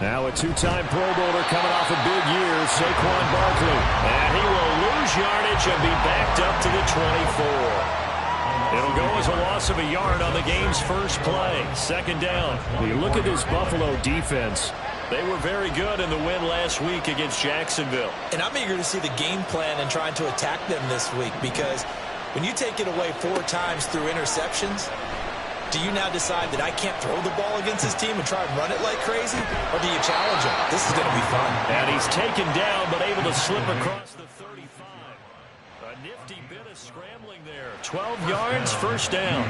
Now a two-time Pro Bowler coming off a big year, Saquon Barkley. And he will lose yardage and be backed up to the 24. It'll go as a loss of a yard on the game's first play. Second down. You look at this Buffalo defense. They were very good in the win last week against Jacksonville. And I'm eager to see the game plan and trying to attack them this week, because when you take it away 4 times through interceptions, do you now decide that I can't throw the ball against this team and try and run it like crazy? Or do you challenge him? This is going to be fun. And he's taken down, but able to slip across the 35. A nifty bit of scrambling there. 12 yards, first down.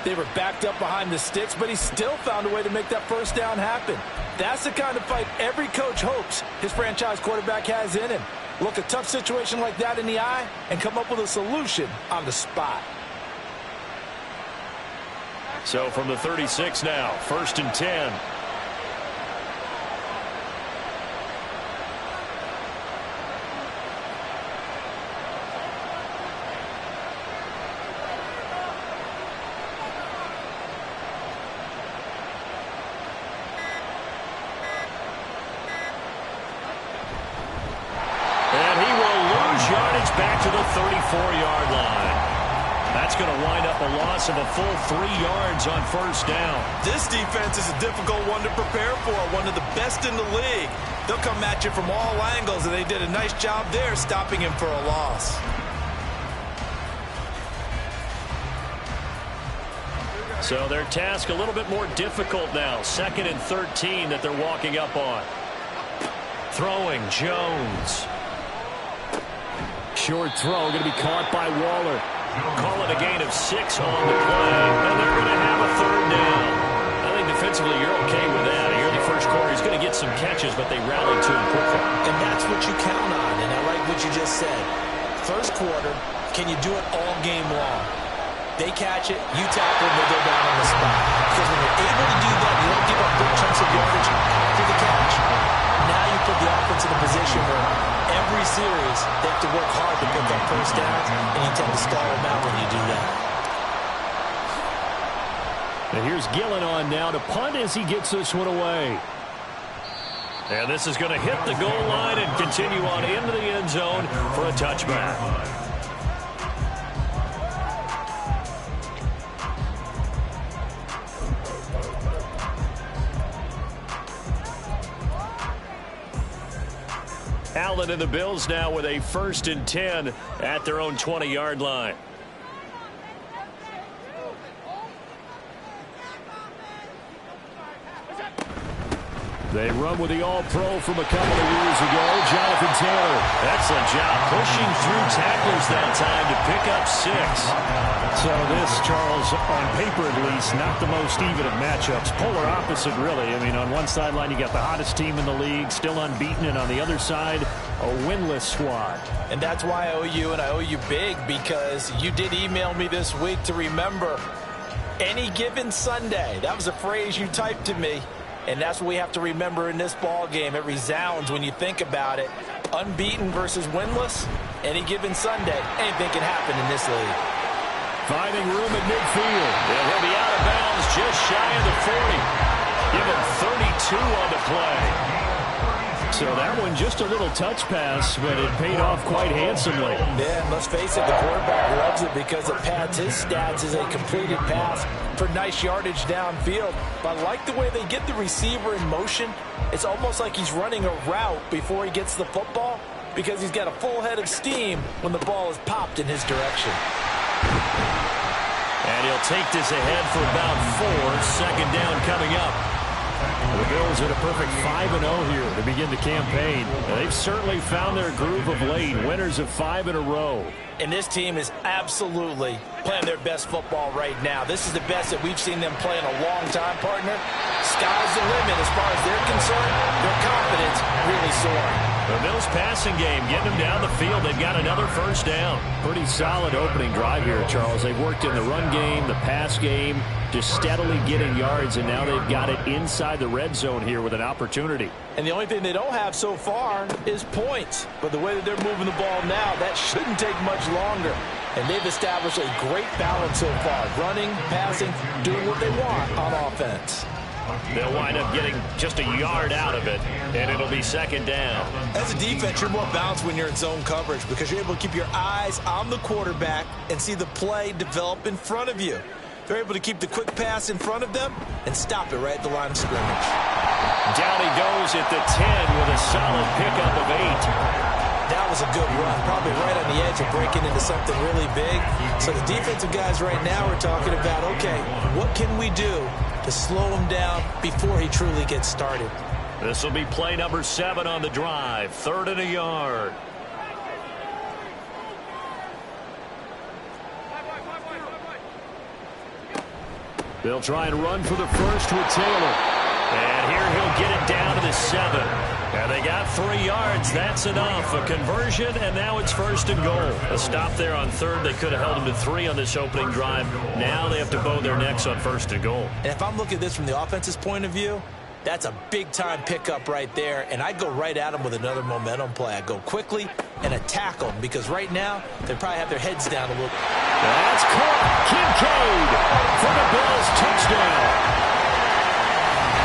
They were backed up behind the sticks, but he still found a way to make that first down happen. That's the kind of fight every coach hopes his franchise quarterback has in him. Look a tough situation like that in the eye and come up with a solution on the spot. So from the 36 now, first and 10. Back to the 34-yard line. That's going to wind up a loss of a full 3 yards on first down. This defense is a difficult one to prepare for, one of the best in the league. They'll come at you from all angles, and they did a nice job there stopping him for a loss. So their task a little bit more difficult now. 2nd and 13 that they're walking up on. Throwing, Jones. Short throw, going to be caught by Waller. Call it a gain of 6 on the play, and they're going to have a third down. I think defensively you're okay with that. Here in the first quarter, he's going to get some catches, but they rallied to him quickly. And that's what you count on, and I like what you just said. First quarter, can you do it all game long? They catch it, you tackle, they go down on the spot. Because when you're able to do that, you don't give up big chunks of yardage after the catch. Now you put the offense in a position where every series they have to work hard to pick up first downs, and you tend to stall them out when you do that. And here's Gillen on now to punt as he gets this one away. And this is going to hit the goal line and continue on into the end zone for a touchback. Allen and the Bills now with a 1st and 10 at their own 20-yard line. They run with the All-Pro from a couple of years ago, Jonathan Taylor. Excellent job pushing through tacklers that time to pick up 6. So this, Charles, on paper at least, not the most even of matchups. Polar opposite, really. I mean, on one sideline, you got the hottest team in the league, still unbeaten, and on the other side, a winless squad. And that's why I owe you, and I owe you big, because you did email me this week to remember any given Sunday. That was a phrase you typed to me. And that's what we have to remember in this ball game. It resounds when you think about it. Unbeaten versus winless. Any given Sunday, anything can happen in this league. Finding room at midfield. And he'll be out of bounds just shy of the 40. Give him 32 on the play. So that one just a little touch pass, but it paid off quite handsomely. Yeah, and let's face it, the quarterback loves it because it pads his stats as a completed pass for nice yardage downfield. But I like the way they get the receiver in motion. It's almost like he's running a route before he gets the football, because he's got a full head of steam when the ball is popped in his direction. And he'll take this ahead for about 4. Second down coming up. The Bills at a perfect 5-0 here to begin the campaign. They've certainly found their groove of late, winners of 5 in a row. And this team is absolutely playing their best football right now. This is the best that we've seen them play in a long time, partner. Sky's the limit as far as they're concerned. Their confidence really soaring. The Bills passing game, getting them down the field. They've got another first down. Pretty solid opening drive here, Charles. They've worked in the run game, the pass game, just steadily getting yards, and now they've got it inside the red zone here with an opportunity. And the only thing they don't have so far is points. But the way that they're moving the ball now, that shouldn't take much longer. And they've established a great balance so far. Running, passing, doing what they want on offense. They'll wind up getting just a yard out of it, and it'll be second down. As a defense, you're more balanced when you're in zone coverage because you're able to keep your eyes on the quarterback and see the play develop in front of you. They're able to keep the quick pass in front of them and stop it right at the line of scrimmage. Down he goes at the 10 with a solid pickup of 8. That was a good run, probably right on the edge of breaking into something really big. So the defensive guys right now are talking about, okay, what can we do to slow him down before he truly gets started? This will be play number 7 on the drive, 3rd and a yard. They'll try and run for the first with Taylor. And here he'll get it down to the 7. And they got 3 yards. That's enough. A conversion, and now it's 1st and goal. A stop there on 3rd. They could have held him to 3 on this opening drive. Now they have to bow their necks on 1st and goal. And if I'm looking at this from the offense's point of view, that's a big-time pickup right there, and I go right at them with another momentum play. I go quickly and attack them because right now they probably have their heads down a little. That's caught. Kincaid for the Bills touchdown.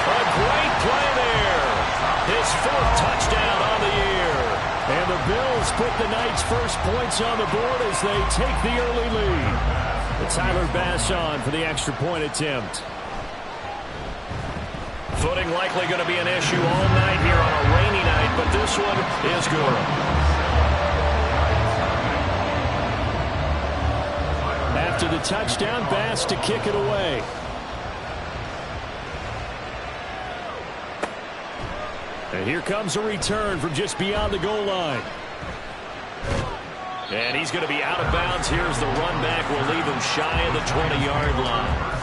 A great play there. His 4th touchdown on the year. And the Bills put the night's first points on the board as they take the early lead. Tyler Bass on for the extra point attempt. Footing likely going to be an issue all night here on a rainy night, but this one is good. After the touchdown, Bass to kick it away. And here comes a return from just beyond the goal line. And he's going to be out of bounds. Here's the run back. Will leave him shy of the 20-yard line.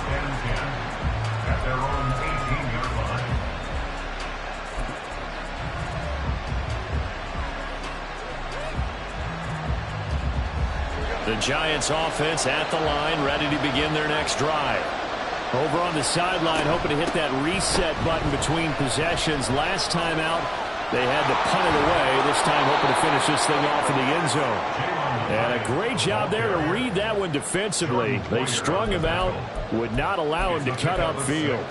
The Giants offense at the line, ready to begin their next drive. Over on the sideline, hoping to hit that reset button between possessions. Last time out, they had to punt it away. This time, hoping to finish this thing off in the end zone. And a great job there to read that one defensively. They strung him out, would not allow him to cut upfield.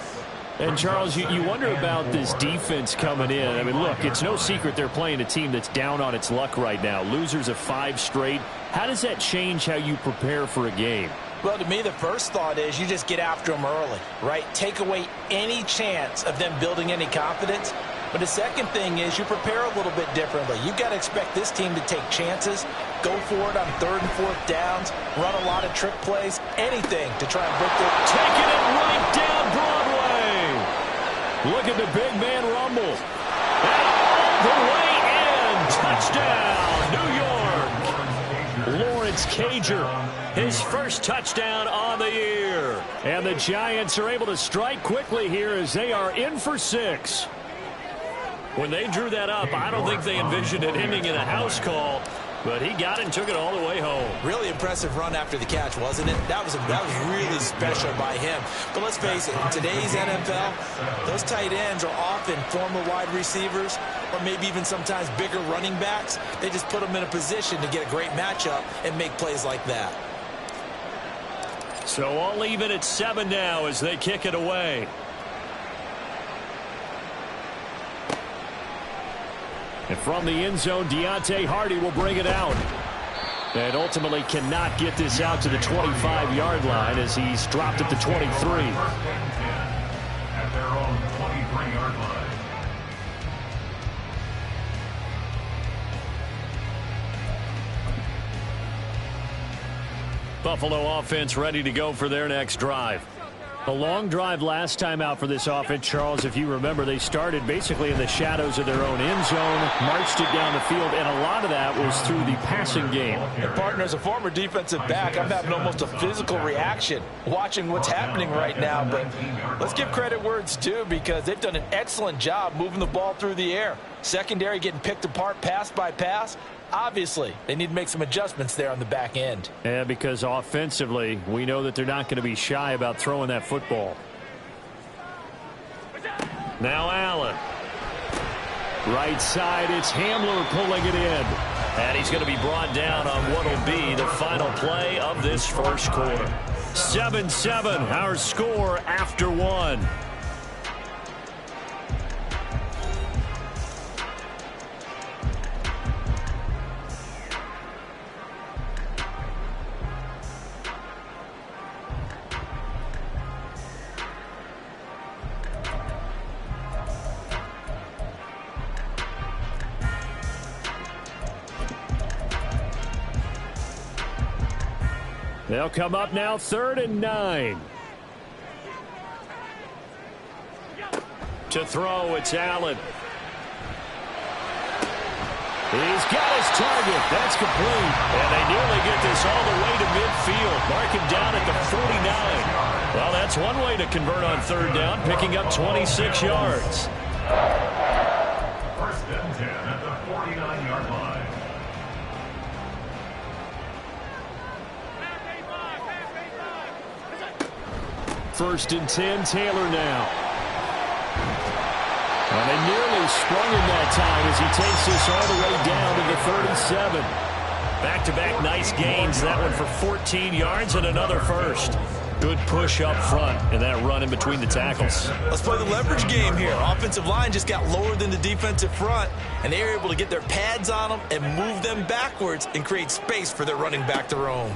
And, Charles, you wonder about this defense coming in. I mean, look, it's no secret they're playing a team that's down on its luck right now. Losers of 5 straight. How does that change how you prepare for a game? Well, to me, the first thought is you just get after them early, right? Take away any chance of them building any confidence. But the second thing is you prepare a little bit differently. You've got to expect this team to take chances, go for it on 3rd and 4th downs, run a lot of trick plays, anything to try and break their... Taking it right down Broadway. Look at the big man rumble. And all the way in. Touchdown, New York. Lawrence Cager, his first touchdown on the year. And the Giants are able to strike quickly here as they are in for 6. When they drew that up, I don't think they envisioned it ending in a house call, but he got it and took it all the way home. Really impressive run after the catch, wasn't it? That was really special by him. But let's face it, in today's NFL, those tight ends are often former wide receivers or maybe even sometimes bigger running backs. They just put them in a position to get a great matchup and make plays like that. So all even at 7 now as they kick it away. And from the end zone, Deontay Hardy will bring it out. And ultimately cannot get this out to the 25-yard line as he's dropped at the 23. At their own 23-yard line. Buffalo offense ready to go for their next drive. A long drive last time out for this offense, Charles. If you remember, they started basically in the shadows of their own end zone, marched it down the field, and a lot of that was through the passing game. And partner, as a former defensive back, I'm having almost a physical reaction watching what's happening right now. But let's give credit where it's due because they've done an excellent job moving the ball through the air. Secondary getting picked apart pass by pass. Obviously, they need to make some adjustments there on the back end. Yeah, because offensively, we know that they're not going to be shy about throwing that football. Now Allen. Right side, it's Hamler pulling it in. And he's going to be brought down on what will be the final play of this first quarter. 7-7, our score after 1. They'll come up now 3rd and 9. To throw, it's Allen. He's got his target. That's complete. And they nearly get this all the way to midfield. Mark him down at the 49. Well, that's one way to convert on 3rd down, picking up 26 yards. 1st and 10 at the 49-yard line. First and 10, Taylor now. And they nearly sprung him that time as he takes this all the way down to the 37. Back-to-back nice gains. That one for 14 yards and another first. Good push up front and that run in between the tackles. Let's play the leverage game here. Offensive line just got lower than the defensive front, and they were able to get their pads on them and move them backwards and create space for their running back to roam.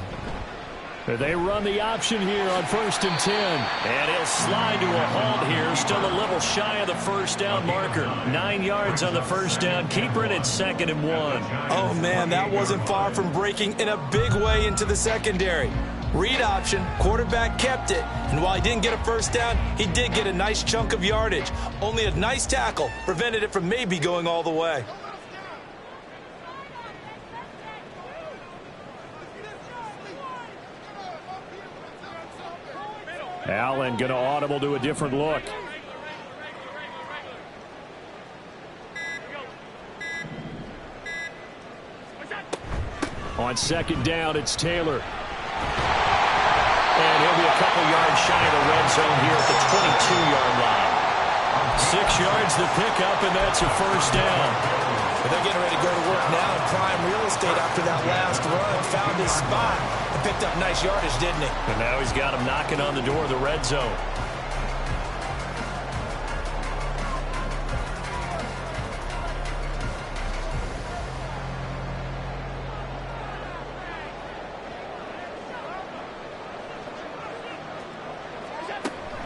They run the option here on 1st and 10. And he'll slide to a halt here. Still a little shy of the 1st down marker. 9 yards on the 1st down. Keeper it at 2nd and 1. Oh, man, that wasn't far from breaking in a big way into the secondary. Read option, quarterback kept it. And while he didn't get a 1st down, he did get a nice chunk of yardage. Only a nice tackle prevented it from maybe going all the way. Allen going to audible to a different look. On 2nd down, it's Taylor. And he'll be a couple yards shy of the red zone here at the 22-yard line. 6 yards the pickup, and that's a 1st down. But they're getting ready to go to work now in prime real estate after that last run. Found his spot and picked up nice yardage, didn't he? And now he's got him knocking on the door of the red zone.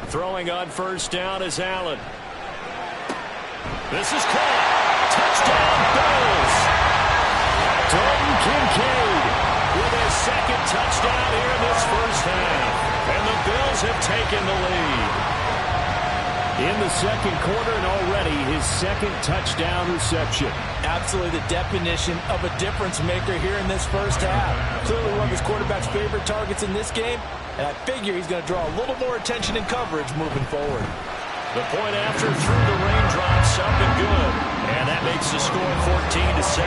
Throwing on 1st down is Allen. This is caught. Touchdown, Bills. Dalton Kincaid with his 2nd touchdown here in this 1st half. And the Bills have taken the lead. In the 2nd quarter and already his 2nd touchdown reception. Absolutely the definition of a difference maker here in this 1st half. Clearly one of his quarterback's favorite targets in this game. And I figure he's going to draw a little more attention and coverage moving forward. The point after through the raindrops, up and good. And that makes the score 14-7.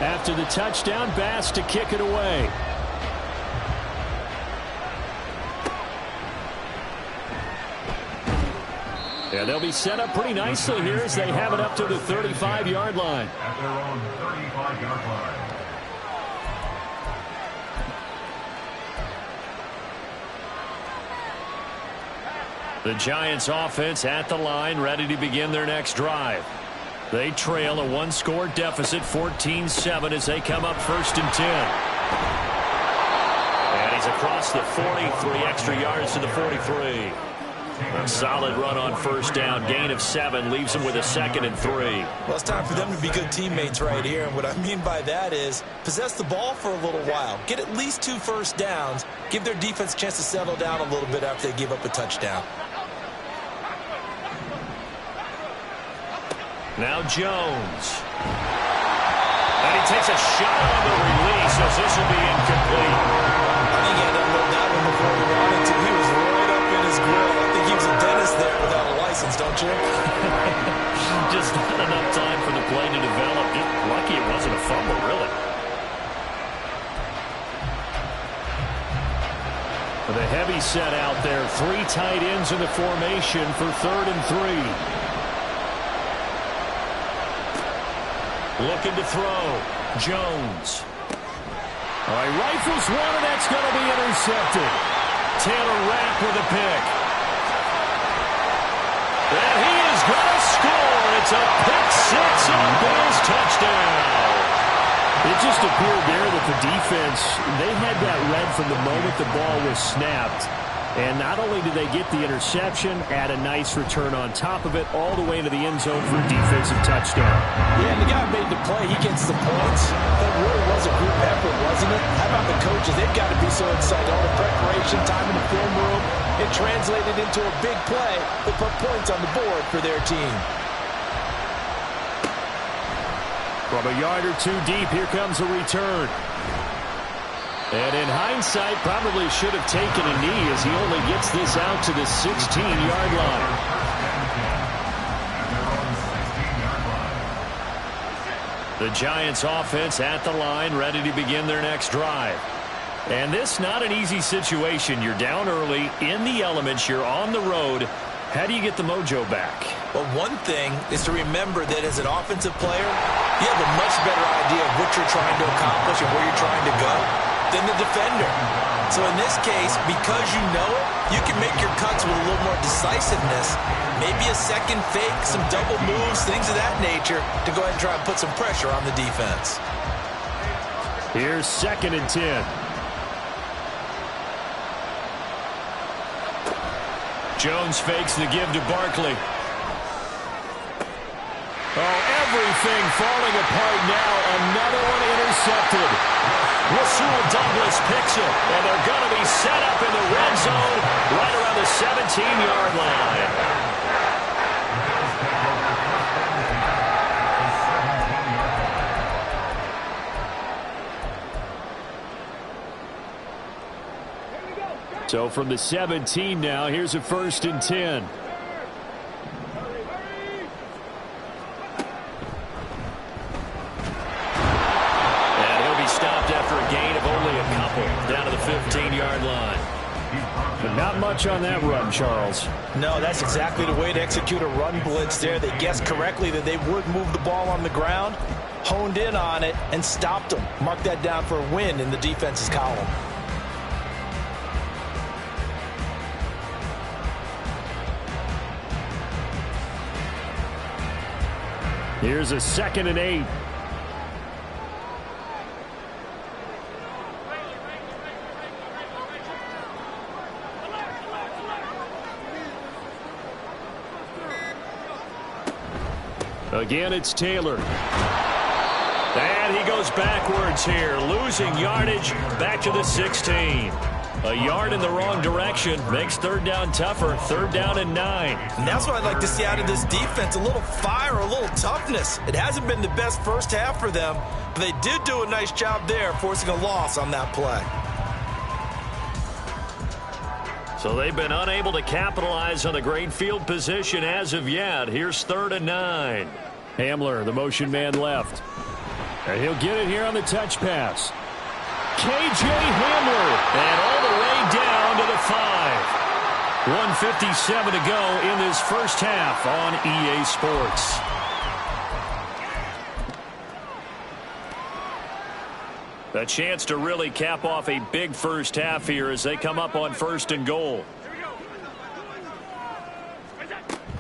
After the touchdown, Bass to kick it away. Yeah, they'll be set up pretty nicely here as they have it up to the 35-yard line. At their own 35-yard line. The Giants offense at the line, ready to begin their next drive. They trail a 1-score deficit, 14-7 as they come up 1st and 10. And he's across the 40, 3 extra yards to the 43. A solid run on 1st down, gain of 7, leaves them with a 2nd and 3. Well, it's time for them to be good teammates right here. And what I mean by that is possess the ball for a little while. Get at least 2 1st downs. Give their defense a chance to settle down a little bit after they give up a touchdown. Now Jones. And he takes a shot on the release as this will be incomplete. I think he had to unload that one before he wanted to. He was right up in his grill. I think he was a dentist there without a license, don't you? Just not enough time for the play to develop. Just lucky it wasn't a fumble, really. The heavy set out there. 3 tight ends in the formation for 3rd and 3. Looking to throw. Jones. All right, rifles one, and that's going to be intercepted. Taylor Rapp with a pick. And he is going to score. It's a pick 6 and a Bills touchdown. It just appeared there that the defense, they had that read from the moment the ball was snapped. And not only did they get the interception, add a nice return on top of it, all the way into the end zone for a defensive touchdown. Yeah, and the guy made the play. He gets the points. That really was a group effort, wasn't it? How about the coaches? They've got to be so excited. All the preparation, time in the film room, it translated into a big play that put points on the board for their team. From a yard or two deep, here comes a return. And in hindsight, probably should have taken a knee as he only gets this out to the 16-yard line. The Giants offense at the line, ready to begin their next drive. And this not an easy situation. You're down early, in the elements, you're on the road. How do you get the mojo back? Well, one thing is to remember that as an offensive player, you have a much better idea of what you're trying to accomplish and where you're trying to go than the defender. So in this case, because you know it, you can make your cuts with a little more decisiveness. Maybe a second fake, some double moves, things of that nature to go ahead and try and put some pressure on the defense. Here's 2nd and 10. Jones fakes the give to Barkley. Oh, everything falling apart now. Another one intercepted. Rasul Douglas picks it, and they're going to be set up in the red zone right around the 17-yard line. So from the 17 now, here's a 1st and 10. And he'll be stopped after a gain of only a couple down to the 15-yard line. But not much on that run, Charles. No, that's exactly the way to execute a run blitz there. They guessed correctly that they would move the ball on the ground, honed in on it, and stopped them. Mark that down for a win in the defense's column. Here's a 2nd and 8. Again, it's Taylor. And he goes backwards here, losing yardage back to the 16. A yard in the wrong direction makes 3rd down tougher. 3rd down and 9. And that's what I'd like to see out of this defense. A little fire, a little toughness. It hasn't been the best first half for them, but they did do a nice job there, forcing a loss on that play. So they've been unable to capitalize on the great field position as of yet. Here's 3rd and 9. Hamler, the motion man left. And he'll get it here on the touch pass. K.J. Hamler, and all the way down to the 5. 1:57 to go in this first half on EA Sports. A chance to really cap off a big first half here as they come up on 1st and goal.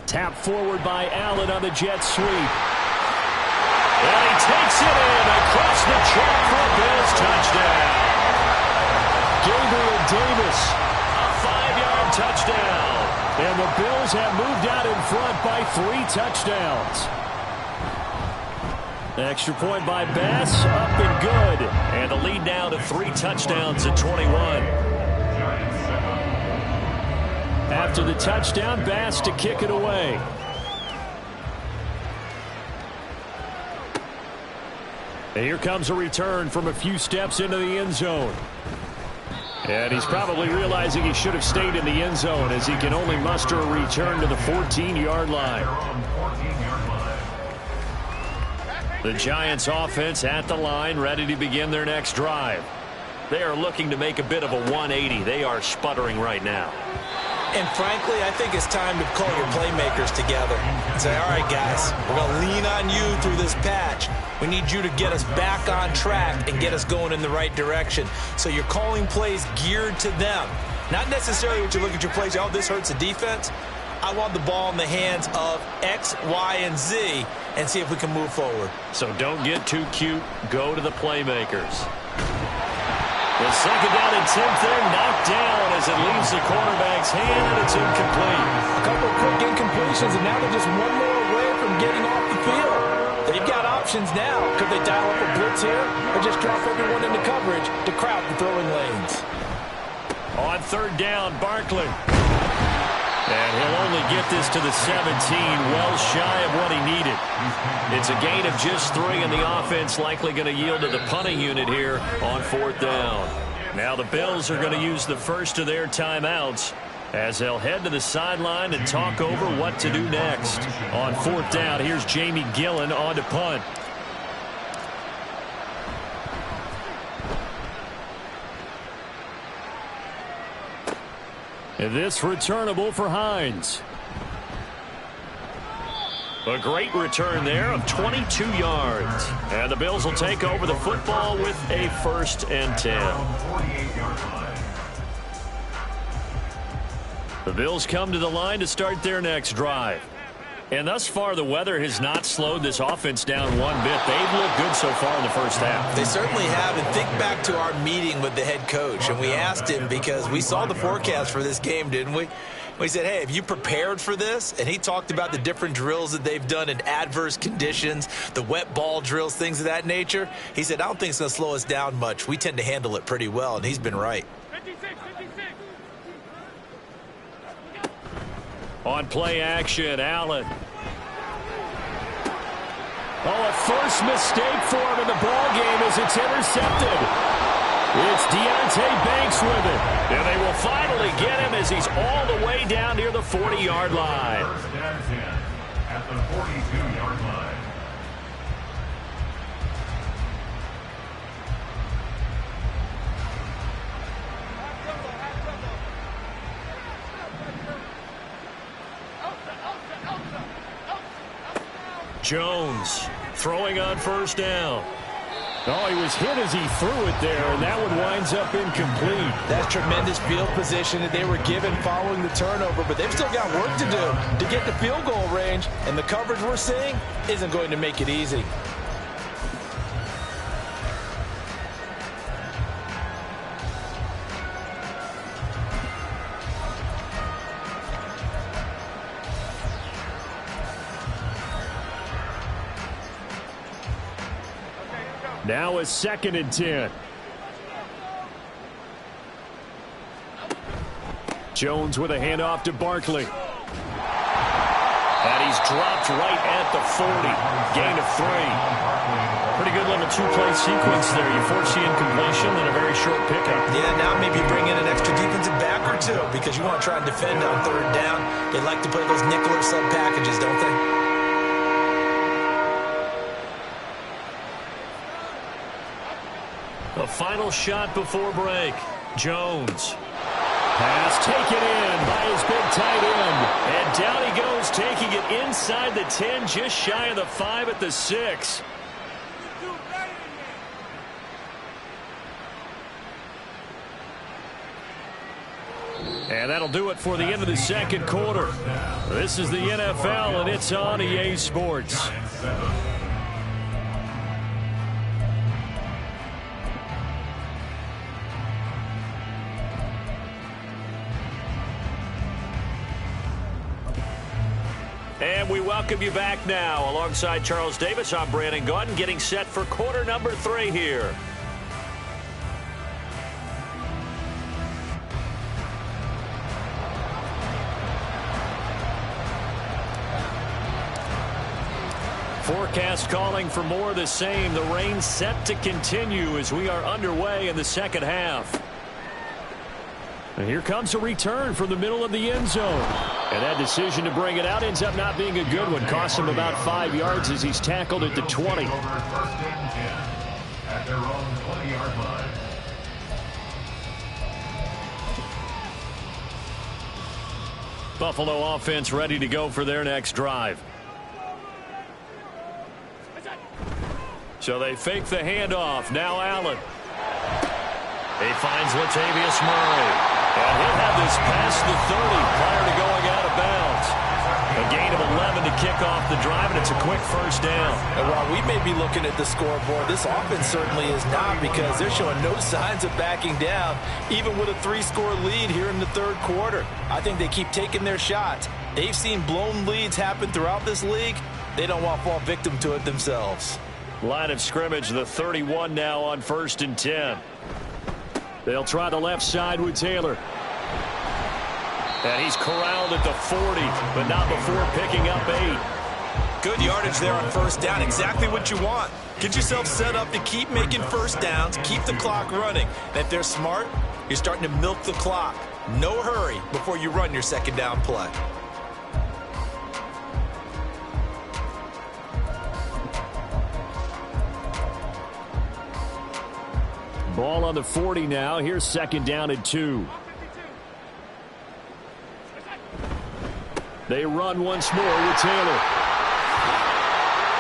Tap forward by Allen on the jet sweep. And he takes it in across the track for a Bills touchdown. Gabriel Davis, a 5-yard touchdown. And the Bills have moved out in front by 3 touchdowns. Extra point by Bass, up and good. And the lead now to 3 touchdowns at 21. After the touchdown, Bass to kick it away. And here comes a return from a few steps into the end zone. And he's probably realizing he should have stayed in the end zone as he can only muster a return to the 14-yard line. The Giants offense at the line, ready to begin their next drive. They are looking to make a bit of a 180. They are sputtering right now. And frankly, I think it's time to call your playmakers together and say, all right, guys, we're going to lean on you through this patch. We need you to get us back on track and get us going in the right direction. So you're calling plays geared to them. Not necessarily what you look at your plays, oh, this hurts the defense. I want the ball in the hands of X, Y, and Z and see if we can move forward. So don't get too cute. Go to the playmakers. The second down and 10 there, knocked down as it leaves the quarterback's hand, and it's incomplete. A couple of quick incompletions, and now they're just one more away from getting off the field. They've got options now. Could they dial up a blitz here or just drop everyone into coverage to crowd the throwing lanes? On third down, Barkley. And he'll only get this to the 17, well shy of what he needed. It's a gain of just 3, and the offense likely going to yield to the punting unit here on fourth down. Now the Bills are going to use the first of their timeouts as they'll head to the sideline and talk over what to do next. On fourth down, here's Jamie Gillen on to punt. And this returnable for Hines. A great return there of 22 yards. And the Bills will take over the football with a 1st and 10. The Bills come to the line to start their next drive. And thus far, the weather has not slowed this offense down one bit. They've looked good so far in the first half. They certainly have. And think back to our meeting with the head coach. And we asked him because we saw the forecast for this game, didn't we? We said, hey, have you prepared for this? And he talked about the different drills that they've done in adverse conditions, the wet ball drills, things of that nature. He said, I don't think it's going to slow us down much. We tend to handle it pretty well, and he's been right. 56. On play action, Allen. Oh, a first mistake for him in the ball game as it's intercepted. It's Deontay Banks with it. And they will finally get him as he's all the way down near the 40-yard line. 1st and 10 at the 42-yard line. Jones throwing on first down. Oh, he was hit as he threw it there, and that one winds up incomplete. That's tremendous field position that they were given following the turnover, but they've still got work to do to get the field goal range, and the coverage we're seeing isn't going to make it easy. Now a 2nd and 10. Jones with a handoff to Barkley. And he's dropped right at the 40. Gain of 3. Pretty good little 2-play sequence there. You force the incompletion and a very short pickup. Yeah, now maybe bring in an extra defensive back or two because you want to try and defend on third down. They like to play those nickel or sub packages, don't they? The final shot before break. Jones. Pass taken in by his big tight end. And down he goes, taking it inside the 10, just shy of the 5 at the 6. And that'll do it for the end of the second quarter. This is the NFL, and it's on EA Sports. And we welcome you back now. Alongside Charles Davis, I'm Brandon Gaudin, getting set for quarter number 3 here. Forecast calling for more of the same. The rain set to continue as we are underway in the second half. And here comes a return from the middle of the end zone. And that decision to bring it out ends up not being a good one. Cost him about 5 yards as he's tackled at the 20. Over 1st and 10 at their own 20-yard line. Buffalo offense ready to go for their next drive. So they fake the handoff. Now Allen. He finds Latavius Murray. And he'll have this past the 30 prior to going out of bounds. A gain of 11 to kick off the drive, and it's a quick first down. And while we may be looking at the scoreboard, this offense certainly is not, because they're showing no signs of backing down, even with a 3-score lead here in the third quarter. I think they keep taking their shots. They've seen blown leads happen throughout this league. They don't want to fall victim to it themselves. Line of scrimmage, the 31 now on 1st and 10. They'll try the left side with Taylor. And he's corralled at the 40, but not before picking up 8. Good yardage there on first down. Exactly what you want. Get yourself set up to keep making first downs, keep the clock running. And if they're smart, you're starting to milk the clock. No hurry before you run your second down play. Ball on the 40 now. Here's 2nd down and 2. They run once more with Taylor.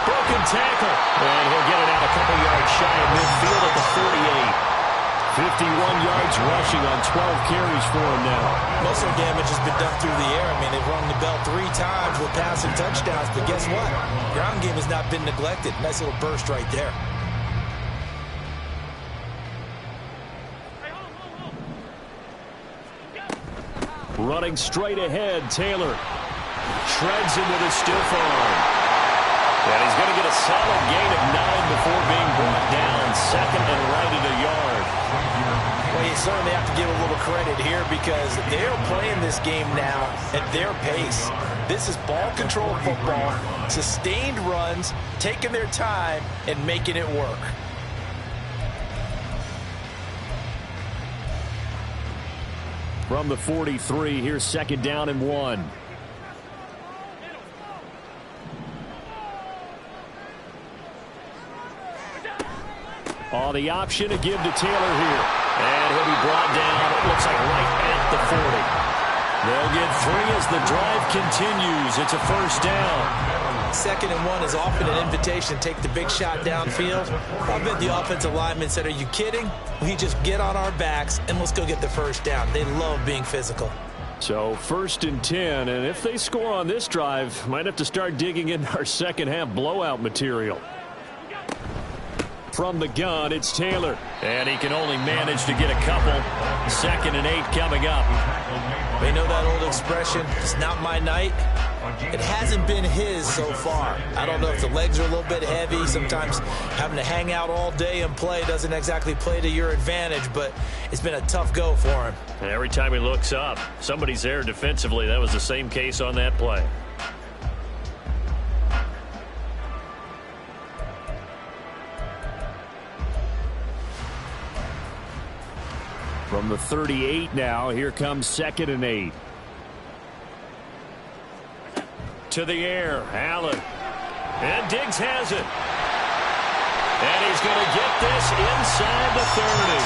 Broken tackle. And he'll get it out a couple yards shy of midfield at the 48. 51 yards rushing on 12 carries for him now. Most of the damage has been done through the air. I mean, they've rung the bell 3 times with passing touchdowns. But guess what? Ground game has not been neglected. Nice little burst right there. Running straight ahead, Taylor. Shreds him with a stiff arm. And he's going to get a solid gain of 9 before being brought down. 2nd and right at a yard. Well, you certainly have to give a little credit here, because they're playing this game now at their pace. This is ball control football, sustained runs, taking their time, and making it work. From the 43, here's 2nd down and 1. Oh, the option to give to Taylor here. And he'll be brought down, it looks like right at the 40. They'll get 3 as the drive continues. It's a first down. 2nd and 1 is often an invitation to take the big shot downfield. I bet the offensive lineman said, "Are you kidding? We just get on our backs and let's go get the first down." They love being physical. So 1st and 10, and if they score on this drive, might have to start digging in our second half blowout material. From the gun, it's Taylor. And he can only manage to get a couple. 2nd and 8 coming up. They know that old expression, "It's not my night." It hasn't been his so far. I don't know if the legs are a little bit heavy. Sometimes having to hang out all day and play doesn't exactly play to your advantage, but it's been a tough go for him. And every time he looks up, somebody's there defensively. That was the same case on that play. From the 38 now, here comes 2nd and 8. To the air, Allen. And Diggs has it. And he's going to get this inside the 30.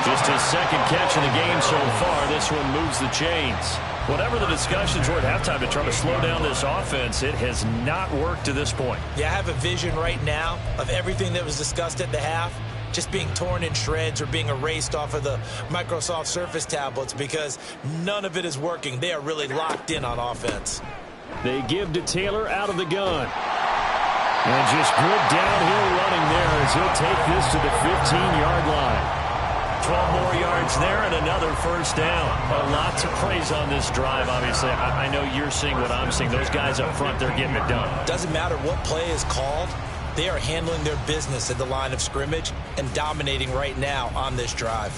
Just his 2nd catch of the game so far. This one moves the chains. Whatever the discussions were at halftime to try to slow down this offense, it has not worked to this point. Yeah, I have a vision right now of everything that was discussed at the half just being torn in shreds or being erased off of the Microsoft Surface tablets, because none of it is working. They are really locked in on offense. They give to Taylor out of the gun. And just good downhill running there as he'll take this to the 15-yard line. 12 more yards there and another first down. A lot to praise on this drive, obviously. I know you're seeing what I'm seeing. Those guys up front, they're getting it done. Doesn't matter what play is called. They are handling their business at the line of scrimmage and dominating right now on this drive.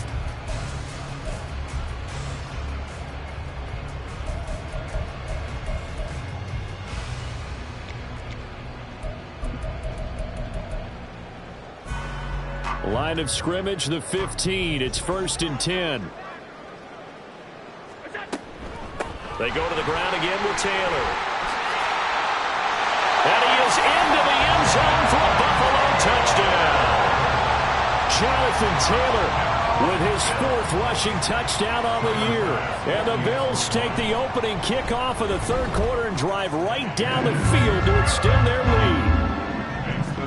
Line of scrimmage, the 15. It's 1st and 10. They go to the ground again with Taylor. And he is into the end zone for a Buffalo touchdown. Jonathan Taylor with his 4th rushing touchdown on the year. And the Bills take the opening kickoff of the third quarter and drive right down the field to extend their lead.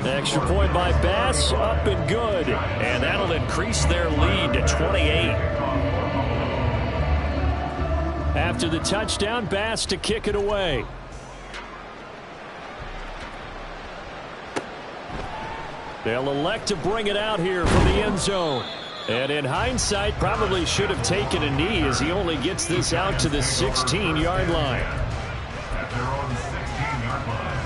Extra point by Bass, up and good. And that'll increase their lead to 28. After the touchdown, Bass to kick it away. They'll elect to bring it out here from the end zone. And in hindsight, probably should have taken a knee as he only gets this out to the 16-yard line. At their own 16-yard line.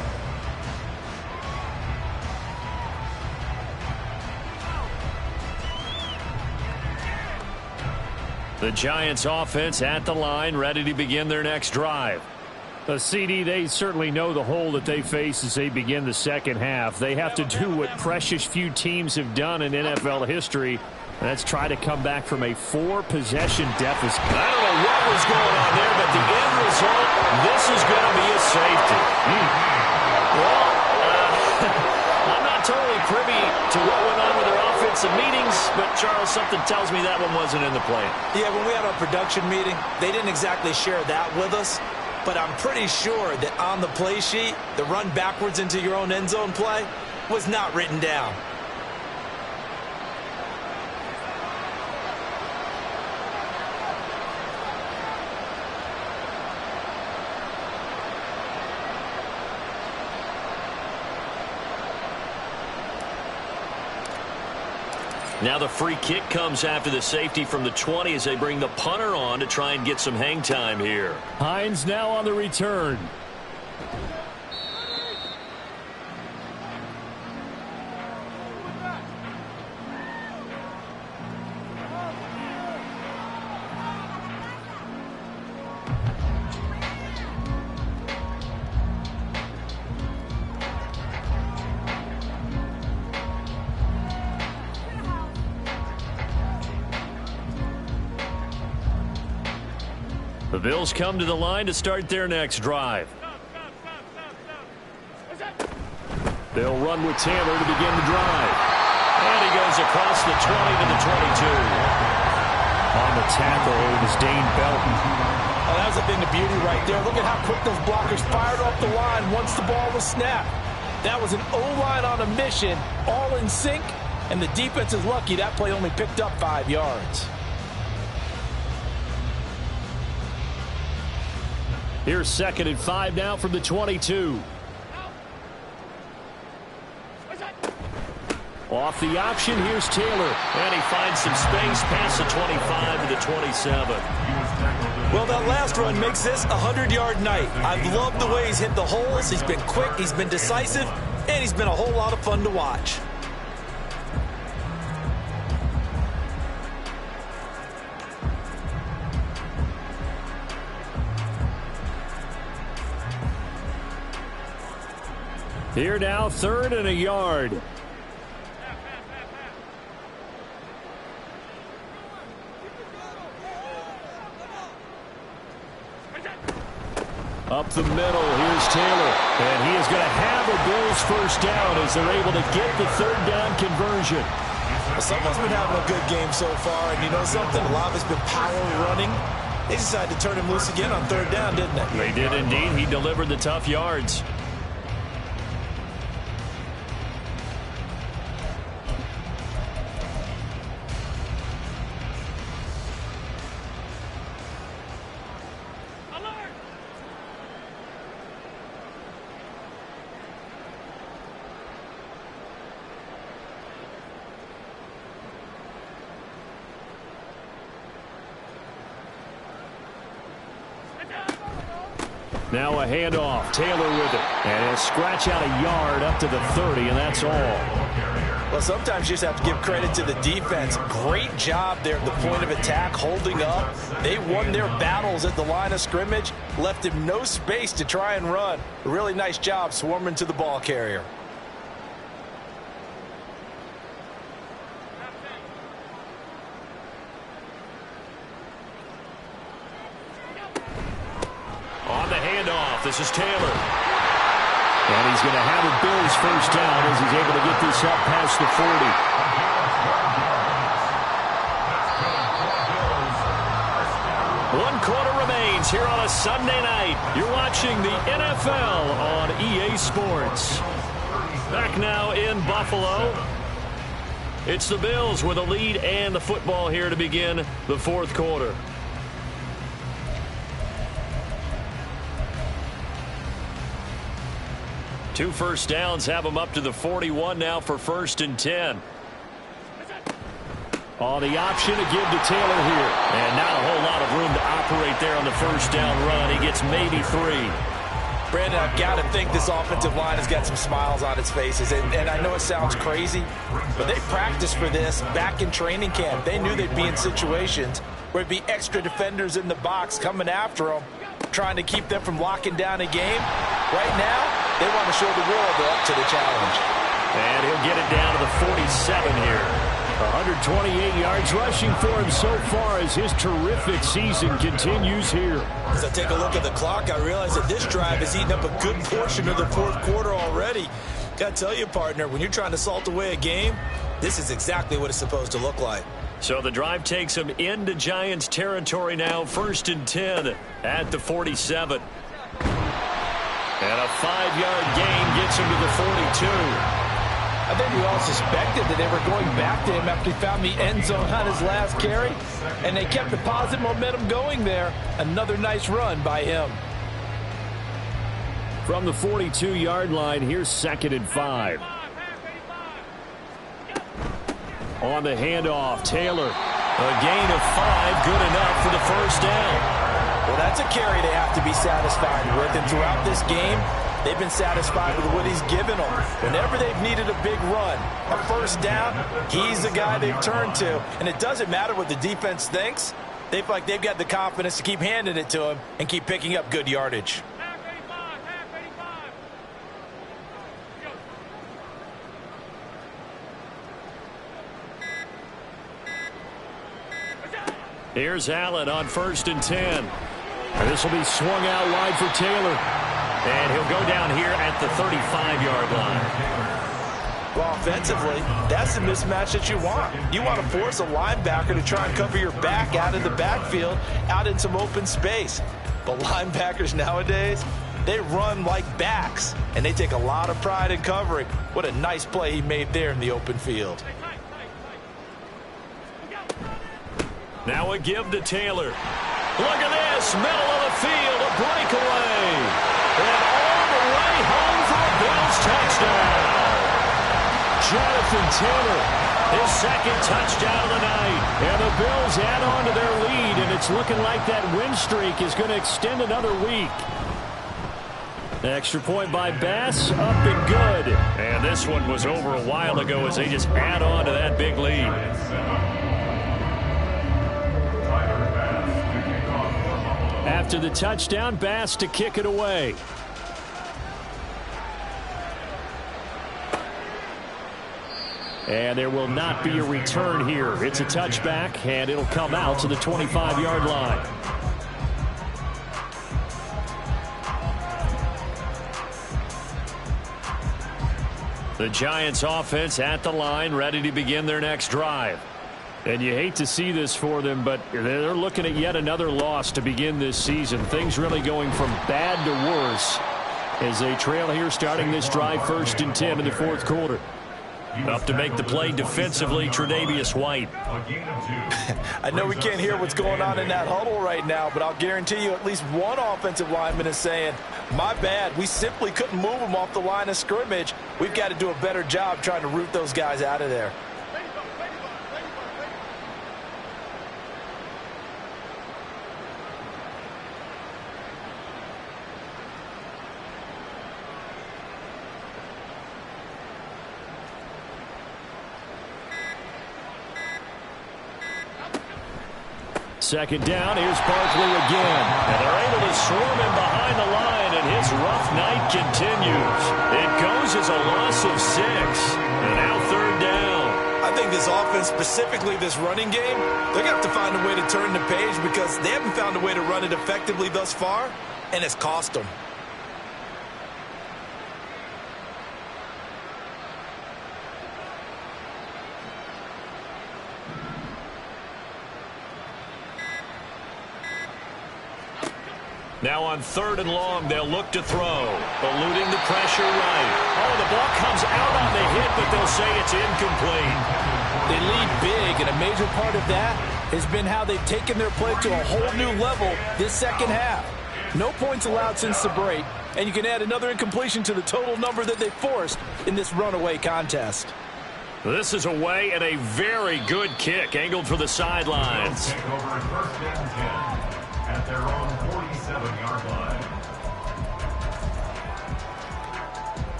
The Giants offense at the line, ready to begin their next drive. The CD, they certainly know the hole that they face as they begin the second half. They have to do what precious few teams have done in NFL history. Let's try to come back from a 4-possession deficit. I don't know what was going on there, but the end result, this is going to be a safety. Well, I'm not totally privy to what went on with their offensive meetings, but, Charles, something tells me that one wasn't in the plan. Yeah, when we had our production meeting, they didn't exactly share that with us, but I'm pretty sure that on the play sheet, the run backwards into your own end zone play was not written down. Now the free kick comes after the safety from the 20 as they bring the punter on to try and get some hang time here. Hines now on the return. The Bills come to the line to start their next drive. They'll run with Taylor to begin the drive. And he goes across the 20 to the 22. On the tackle, it was Dane Belton. Oh, that was a thing of beauty right there. Look at how quick those blockers fired off the line once the ball was snapped. That was an O-line on a mission, all in sync, and the defense is lucky that play only picked up 5 yards. Here's 2nd and 5 now from the 22. Off the option, here's Taylor. And he finds some space past the 25 to the 27. Well, that last run makes this a 100-yard night. I've loved the way he's hit the holes. He's been quick, he's been decisive, and he's been a whole lot of fun to watch. Here now, 3rd and a yard. Up the middle, here's Taylor. And he is going to have a Bills first down as they're able to get the 3rd down conversion. Well, someone's been having a good game so far, and you know something? A lot of it's been power running. They decided to turn him loose again on 3rd down, didn't they? They did indeed. He delivered the tough yards. Now a handoff. Taylor with it. And he'll scratch out a yard up to the 30, and that's all. Well, sometimes you just have to give credit to the defense. Great job there at the point of attack, holding up. They won their battles at the line of scrimmage, left him no space to try and run. A really nice job swarming to the ball carrier. On the handoff, this is Taylor. And he's going to have a Bills first down as he's able to get this up past the 40. 1 quarter remains here on a Sunday night. You're watching the NFL on EA Sports. Back now in Buffalo. It's the Bills with a lead and the football here to begin the 4th quarter. 2 first downs have them up to the 41 now for 1st and 10. On the option to give to Taylor here. And not a whole lot of room to operate there on the first down run. He gets maybe 3. Brandon, I've got to think this offensive line has got some smiles on its faces. And I know it sounds crazy, but they practiced for this back in training camp. They knew they'd be in situations where there'd be extra defenders in the box coming after them, trying to keep them from locking down a game. Right now, they want to show the world they're up to the challenge. And he'll get it down to the 47 here. 128 yards rushing for him so far as his terrific season continues here. As I take a look at the clock, I realize that this drive has eaten up a good portion of the 4th quarter already. Got to tell you, partner, when you're trying to salt away a game, this is exactly what it's supposed to look like. So the drive takes him into Giants territory now, 1st and 10 at the 47. And a 5-yard gain gets him to the 42. I think we all suspected that they were going back to him after he found the end zone on his last carry, and they kept the positive momentum going there. Another nice run by him. From the 42-yard line, here's 2nd and 5. On the handoff, Taylor. A gain of 5, good enough for the first down. Well, that's a carry they have to be satisfied with, and throughout this game, they've been satisfied with what he's given them. Whenever they've needed a big run, a first down, he's the guy they've turned to. And it doesn't matter what the defense thinks. They feel like they've got the confidence to keep handing it to him and keep picking up good yardage. Here's Allen on 1st and 10. And this will be swung out wide for Taylor. And he'll go down here at the 35-yard line. Well, offensively, that's the mismatch that you want. You want to force a linebacker to try and cover your back out of the backfield, out in some open space. But linebackers nowadays, they run like backs, and they take a lot of pride in covering. What a nice play he made there in the open field. Now a give to Taylor. Look at this, middle of the field, a breakaway. And all the way home for a Bills touchdown. Jonathan Taylor, his 2nd touchdown of the night. And the Bills add on to their lead, and it's looking like that win streak is going to extend another week. Extra point by Bass, up and good. And this one was over a while ago as they just add on to that big lead. After the touchdown, Bass to kick it away. And there will not be a return here. It's a touchback, and it'll come out to the 25-yard line. The Giants offense at the line, ready to begin their next drive. And you hate to see this for them, but they're looking at yet another loss to begin this season. Things really going from bad to worse as they trail here starting this drive 1st and 10 in the 4th quarter. Up to make the play defensively, Tre'Davious White. I know we can't hear what's going on in that huddle right now, but I'll guarantee you at least one offensive lineman is saying, my bad, we simply couldn't move them off the line of scrimmage. We've got to do a better job trying to root those guys out of there. Second down, here's Barkley again. And they're able to swarm him behind the line, and his rough night continues. It goes as a loss of 6. And now 3rd down. I think this offense, specifically this running game, they're going to have to find a way to turn the page because they haven't found a way to run it effectively thus far, and it's cost them. Now on 3rd and long, they'll look to throw. Eluding the pressure right. Oh, the ball comes out on the hit, but they'll say it's incomplete. They lead big, and a major part of that has been how they've taken their play to a whole new level this second half. No points allowed since the break, and you can add another incompletion to the total number that they forced in this runaway contest. This is away and a very good kick angled for the sidelines. Take over at 1st and 10 at their own 47-yard line.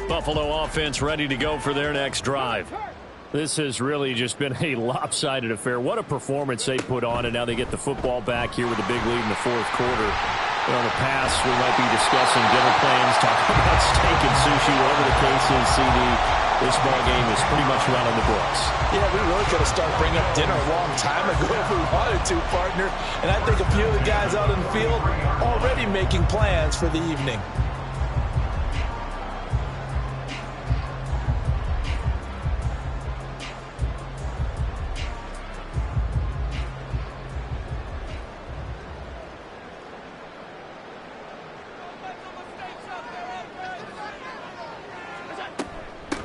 Buffalo offense ready to go for their next drive. This has really just been a lopsided affair. What a performance they put on, and now they get the football back here with a big lead in the fourth quarter. You know, in the past, we might be discussing dinner plans, talking about steak and sushi, whatever the case is, CD. This ball game is pretty much right on the books. Yeah, we really could have started bringing up dinner a long time ago if we wanted to, partner. And I think a few of the guys out in the field already making plans for the evening.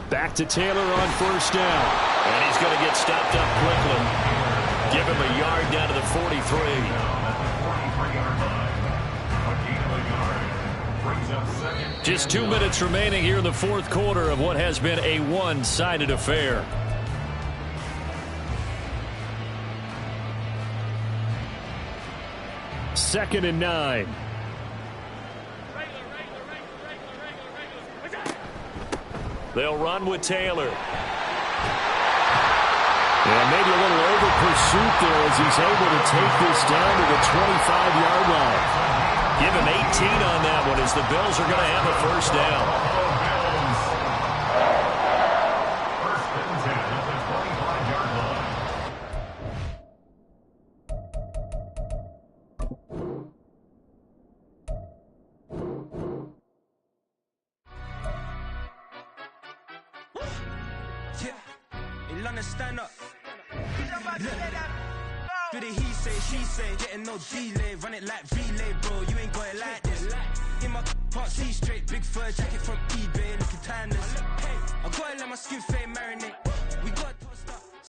Back to Taylor on first down. And he's going to get stopped up quickly. Give him a yard down to the 43. Just 2 minutes remaining here in the fourth quarter of what has been a one-sided affair. Second and 9. They'll run with Taylor. And maybe a little over pursuit there as he's able to take this down to the 25-yard line. Give him 18 on that one as the Bills are going to have a first down. First and 10 at the 25-yard line. Stand up. Do the he say, she say, getting no delay, run it like relay, bro. You ain't got it like this. In my can't see straight, big fur jacket from eBay, looking timeless. Hey, I gotta let my skin fade marinate.